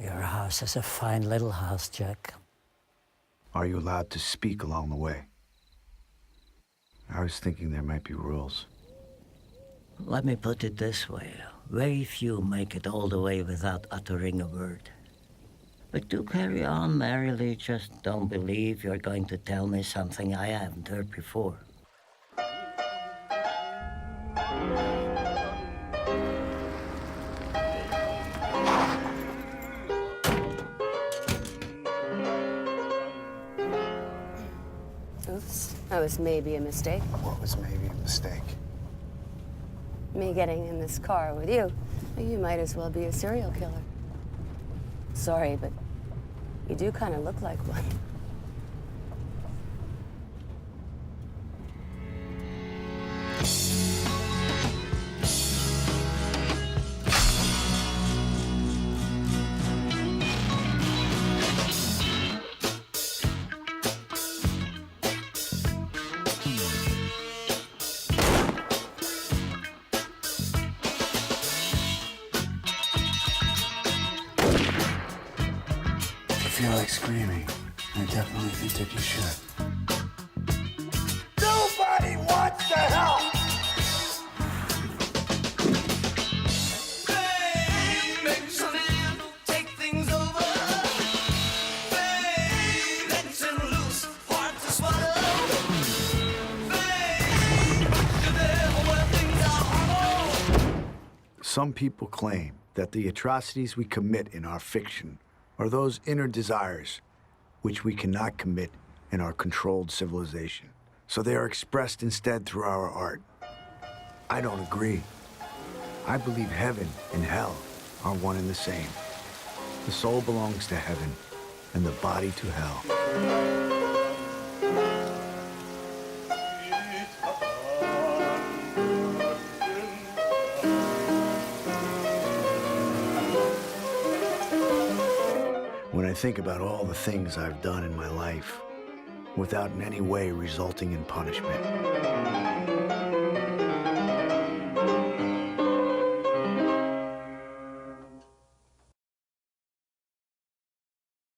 Your house is a fine little house, Jack. Are you allowed to speak along the way? I was thinking there might be rules. Let me put it this way. Very few make it all the way without uttering a word. But do carry on merrily, just don't believe you're going to tell me something I haven't heard before. Oops, that was maybe a mistake. What was maybe a mistake? Me getting in this car with you. You might as well be a serial killer. Sorry, but you do kind of look like one. I feel like screaming. I definitely think that you should. Nobody wants to help! Fame makes a man take things over. Fame lets him loose, hard to swallow. Fame puts you there where things are hollow. Some people claim that the atrocities we commit in our fiction are those inner desires which we cannot commit in our controlled civilization. So they are expressed instead through our art. I don't agree. I believe heaven and hell are one and the same. The soul belongs to heaven and the body to hell. When I think about all the things I've done in my life without in any way resulting in punishment,